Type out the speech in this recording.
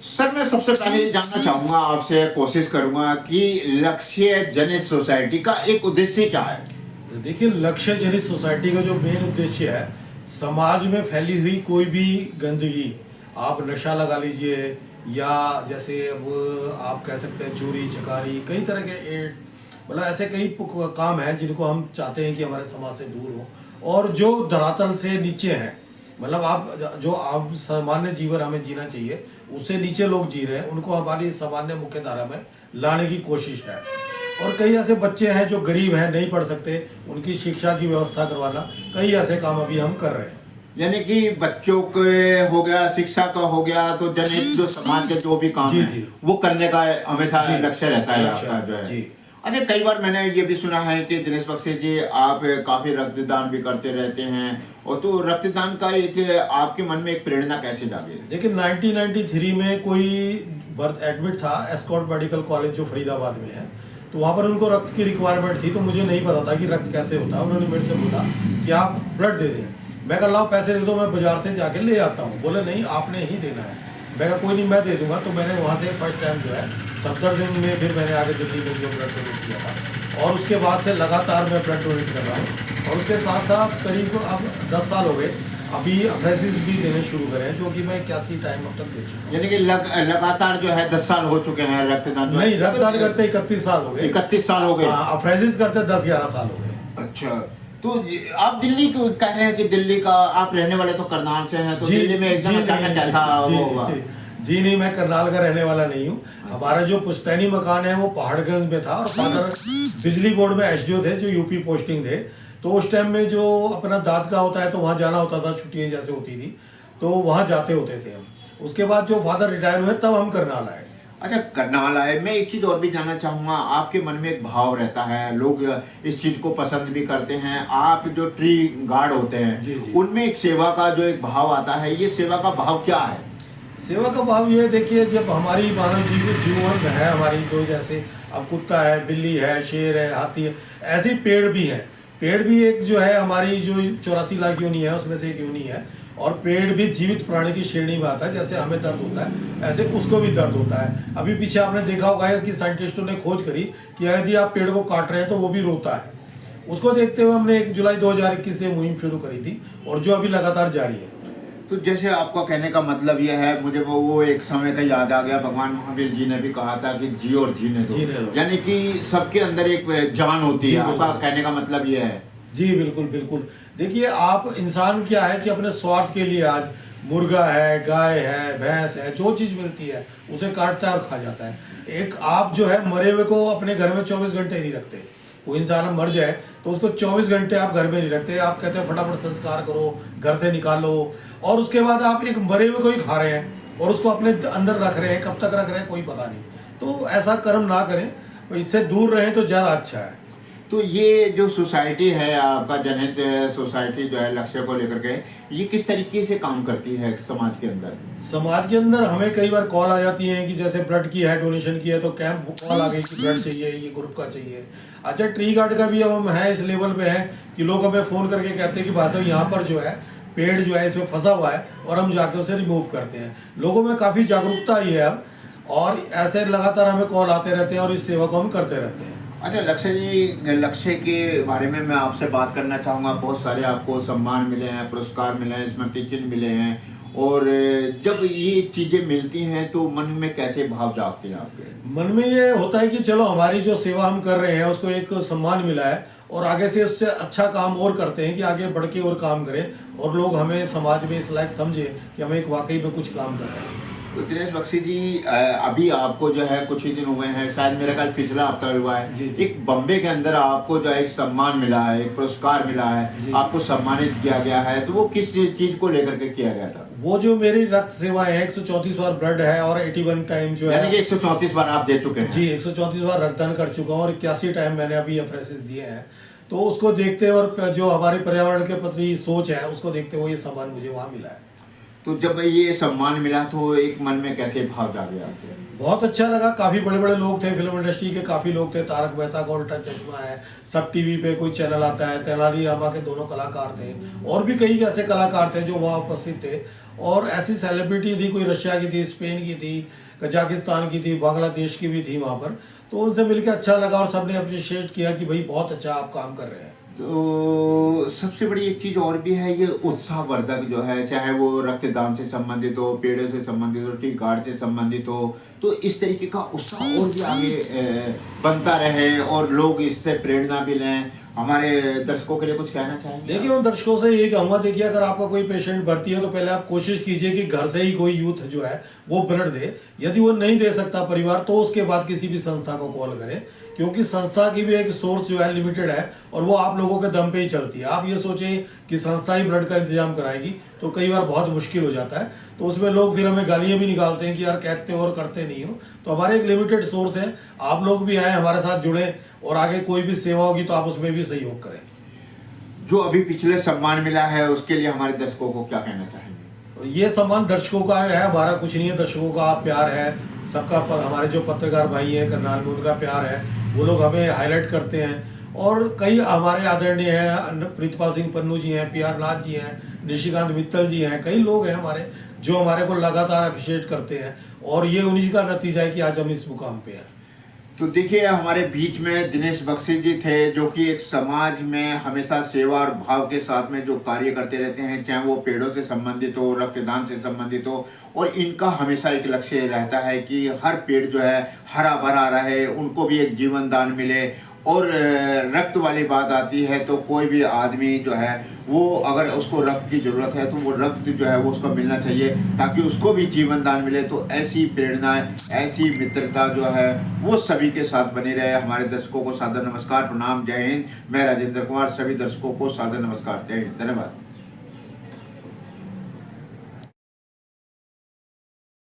Sir, मैं सबसे पहले ये जानना चाहूँगा आपसे, कोशिश करूँगा कि लक्ष्य जनित सोसाइटी का एक उद्देश्य क्या है? देखिए, लक्ष्य जनित सोसाइटी का जो मेन उद्देश्य है, समाज में फैली हुई कोई भी गंदगी, आप नशा लगा लीजिए या जैसे अब आप कह सकते हैं चोरी चकारी, कई तरह के एड्स, मतलब ऐसे कई काम हैं जिनको हम चाहते हैं कि हमारे समाज से दूर हो और जो धरातल से नीचे हैं, मतलब आप जो आप सामान्य जीवन हमें जीना चाहिए उससे नीचे लोग जी रहे हैं, उनको हमारी सामान्य मुख्य धारा में लाने की कोशिश है। और कई ऐसे बच्चे हैं जो गरीब हैं, नहीं पढ़ सकते, उनकी शिक्षा की व्यवस्था करवाना, कई ऐसे काम अभी हम कर रहे हैं। यानी कि बच्चों के हो गया, शिक्षा का हो गया, तो जनित जो समाज के जो भी काम जी, है जी। वो करने का हमेशा जी, लक्ष्य रहता है लक्ष्य, आपका जो है। जी। अच्छा, कई बार मैंने ये भी सुना है कि दिनेश बख्शी जी आप काफी रक्तदान भी करते रहते हैं, और तो रक्तदान का एक आपके मन में एक प्रेरणा कैसे जागी? देखिए, 1993 में कोई बर्थ एडमिट था एस्कॉट मेडिकल कॉलेज जो फरीदाबाद में है, तो वहाँ पर उनको रक्त की रिक्वायरमेंट थी, तो मुझे नहीं पता था कि रक्त कैसे होता है। उन्होंने मेरे से बोला कि आप ब्लड दे दें। मैं कहा लाओ पैसे दे दो, मैं बाजार से जाके ले आता हूँ। बोले नहीं, आपने ही देना है। मैं कहा कोई नहीं, मैं दे दूंगा। तो मैंने वहाँ से फर्स्ट टाइम जो है सफदरजंग में, फिर मैंने आगे दिल्ली में जो ब्लड डोनेट किया था, और उसके बाद से लगातार मैं ब्लड डोनेट कर रहा हूँ। और उसके साथ साथ करीब अब 10 साल हो गए, अभी अफ्रेसिस भी देने शुरू करे हैं, जो कि मैं 81 टाइम अब तक दे चुका हूँ। यानी कि लगातार जो है 10 साल हो चुके हैं रक्तदान जो है? नहीं, रक्तदान करते 31 साल हो गए। 31 साल हो गए। अफ्रेसिस करते 10-11 साल हो गए। अच्छा, तो आप दिल्ली क्यों कह रहे हैं कि दिल्ली का, आप रहने वाले तो करनाल से हैं, तो दिल्ली में एकदम अचानक ऐसा वो हुआ? जी नहीं, मैं करनाल का रहने वाला नहीं हूँ। हमारा जो पुश्तैनी मकान है वो पहाड़गंज में था, और फादर बिजली बोर्ड में एसडीओ थे, जो यूपी पोस्टिंग थे। तो उस टाइम में जो अपना दाद का होता है तो वहाँ जाना होता था, छुट्टियाँ जैसे होती थी तो वहाँ जाते होते थे हम। उसके बाद जो फादर रिटायर हुए तब हम करनाल आए। अच्छा, करनाल आए। मैं एक चीज़ और भी जानना चाहूँगा, आपके मन में एक भाव रहता है, लोग इस चीज़ को पसंद भी करते हैं, आप जो ट्री गार्ड होते हैं जी, जी। उनमें एक सेवा का जो एक भाव आता है, ये सेवा का भाव क्या है? सेवा का भाव ये देखिए, जब हमारी मानव जीवन में है, हमारी जो जैसे अब कुत्ता है, बिल्ली है, शेर है, हाथी है, ऐसे ही पेड़ भी हैं। पेड़ भी एक जो है हमारी जो 84 लाख योनि है उसमें से एक योनि है, और पेड़ भी जीवित प्राणी की श्रेणी में आता है। जैसे हमें दर्द होता है ऐसे उसको भी दर्द होता है। अभी पीछे आपने देखा होगा कि साइंटिस्टों ने खोज करी कि यदि आप पेड़ को काट रहे हैं तो वो भी रोता है। उसको देखते हुए हमने 1 जुलाई 2021 से मुहिम शुरू करी थी, और जो अभी लगातार जारी है। तो जैसे आपका कहने का मतलब यह है, मुझे वो एक समय का याद आ गया, भगवान महावीर जी ने भी कहा था कि जियो और जीने दो, यानी कि सबके अंदर एक जान होती है। आपका कहने का मतलब यह है? जी बिल्कुल बिल्कुल। देखिए, आप इंसान क्या है कि अपने स्वार्थ के लिए आज मुर्गा है, गाय है, भैंस है, जो चीज़ मिलती है उसे काटता है और खा जाता है। एक आप जो है मरे हुए को अपने घर में 24 घंटे नहीं रखते। कोई इंसान मर जाए तो उसको 24 घंटे आप घर में नहीं रखते। आप कहते हैं फटाफट संस्कार करो, घर से निकालो, और उसके बाद आप एक मरे हुए को ही खा रहे हैं और उसको अपने अंदर रख रहे हैं। कब तक रख रहे हैं कोई पता नहीं। तो ऐसा कर्म ना करें, इससे दूर रहें तो ज़्यादा अच्छा है। तो ये जो सोसाइटी है आपका, जनहित सोसाइटी जो है, लक्ष्य को लेकर के, ये किस तरीके से काम करती है समाज के अंदर? समाज के अंदर हमें कई बार कॉल आ जाती हैं कि जैसे ब्लड की है, डोनेशन की है, तो कैंप कॉल आ गई कि ब्लड चाहिए, ये ग्रुप का चाहिए। अच्छा, ट्री गार्ड का भी अब हम है इस लेवल पे है कि लोग हमें फ़ोन करके कहते हैं कि भाई साहब यहाँ पर जो है पेड़ जो है इसमें फंसा हुआ है, और हम जाके उसे रिमूव करते हैं। लोगों में काफ़ी जागरूकता आई है अब, और ऐसे लगातार हमें कॉल आते रहते हैं और इस सेवा को हम करते रहते हैं। अच्छा लक्ष्य जी, लक्ष्य के बारे में मैं आपसे बात करना चाहूँगा। बहुत सारे आपको सम्मान मिले हैं, पुरस्कार मिले हैं, स्मृति चिन्ह मिले हैं, और जब ये चीज़ें मिलती हैं तो मन में कैसे भाव जागते हैं आपके? मन में ये होता है कि चलो हमारी जो सेवा हम कर रहे हैं उसको एक सम्मान मिला है, और आगे से उससे अच्छा काम और करते हैं कि आगे बढ़ के और काम करें, और लोग हमें समाज में इस लायक समझे कि हम एक वाकई में कुछ काम कर रहे हैं। तो दिनेश बख्शी जी, अभी आपको जो है कुछ ही दिन हुए हैं, शायद मेरा ख्याल पिछला हफ्ता हुआ है, जी, जी। एक बम्बे के अंदर आपको जो है एक सम्मान मिला है, एक पुरस्कार मिला है, आपको सम्मानित किया गया है, तो वो किस चीज़ को लेकर के किया गया था? वो जो मेरी रक्त सेवा है, 134 बार ब्लड है और 81 टाइम जो है, यानी कि 134 बार आप दे चुके हैं? जी, 134 बार रक्तदान कर चुका हूँ, और 81 टाइम मैंने अभी अफ्रेसिस दिए हैं। तो उसको देखते हुए और जो हमारे पर्यावरण के प्रति सोच है उसको देखते हुए ये सम्मान मुझे वहाँ मिला है। तो जब ये सम्मान मिला तो एक मन में कैसे भाव जागे आपके? बहुत अच्छा लगा। काफ़ी बड़े बड़े लोग थे, फिल्म इंडस्ट्री के काफ़ी लोग थे। तारक मेहता का उल्टा चश्मा है, सब टीवी पे कोई चैनल आता है, तेनाली रामा के दोनों कलाकार थे, और भी कई ऐसे कलाकार थे जो वहाँ उपस्थित थे। और ऐसी सेलिब्रिटी थी, कोई रशिया की थी, स्पेन की थी, कजाकिस्तान की थी, बांग्लादेश की भी थी वहाँ पर। तो उनसे मिलकर अच्छा लगा और सबने अप्रिशिएट किया कि भाई बहुत अच्छा आप काम कर रहे हैं। तो सबसे बड़ी एक चीज़ और भी है, ये उत्साहवर्धक जो है, चाहे वो रक्तदान से संबंधित हो, पेड़ों से संबंधित हो, टी गार्ड से संबंधित हो, तो इस तरीके का उत्साह और भी आगे बनता रहे और लोग इससे प्रेरणा भी लें। हमारे दर्शकों के लिए कुछ कहना चाहेंगे? देखिए उन दर्शकों से ये कहूँगा, देखिए अगर आपका कोई पेशेंट भर्ती है तो पहले आप कोशिश कीजिए कि घर से ही कोई यूथ जो है वो ब्लड दे। यदि वो नहीं दे सकता परिवार, तो उसके बाद किसी भी संस्था को कॉल करें, क्योंकि संस्था की भी एक सोर्स जो है लिमिटेड है और वो आप लोगों के दम पे ही चलती है। आप ये सोचें कि संस्था ही ब्लड का इंतजाम कराएगी तो कई बार बहुत मुश्किल हो जाता है। तो उसमें लोग फिर हमें गालियाँ भी निकालते हैं कि यार कहते हो और करते नहीं हो। तो हमारे एक लिमिटेड सोर्स है, आप लोग भी आए हमारे साथ जुड़े और आगे कोई भी सेवा होगी तो आप उसमें भी सहयोग करें। जो अभी पिछले सम्मान मिला है उसके लिए हमारे दर्शकों को क्या कहना चाहेंगे? ये सम्मान दर्शकों का है, हमारा कुछ नहीं है। दर्शकों का प्यार है सबका, हमारे जो पत्रकार भाई हैं करनाल में उनका प्यार है, वो लोग हमें हाईलाइट करते हैं। और कई हमारे आदरणीय हैं, प्रीतपाल सिंह पन्नू जी हैं, PR नाथ जी हैं, निशिकांत मित्तल जी हैं, कई लोग हैं हमारे जो हमारे को लगातार अप्रिशिएट करते हैं और ये उन्हीं का नतीजा है कि आज हम इस मुकाम पे हैं। तो देखिए हमारे बीच में दिनेश बख्शी जी थे, जो कि एक समाज में हमेशा सेवा और भाव के साथ में जो कार्य करते रहते हैं, चाहे वो पेड़ों से संबंधित हो, रक्तदान से संबंधित हो। और इनका हमेशा एक लक्ष्य रहता है कि हर पेड़ जो है हरा भरा रहे, उनको भी एक जीवन दान मिले। और रक्त वाली बात आती है तो कोई भी आदमी जो है वो अगर उसको रक्त की ज़रूरत है तो वो रक्त जो है वो उसको मिलना चाहिए ताकि उसको भी जीवन दान मिले। तो ऐसी प्रेरणाएं, ऐसी मित्रता जो है वो सभी के साथ बनी रहे। हमारे दर्शकों को सादर नमस्कार, प्रणाम, जय हिंद। मैं राजेंद्र कुमार, सभी दर्शकों को सादर नमस्कार, जय हिंद, धन्यवाद।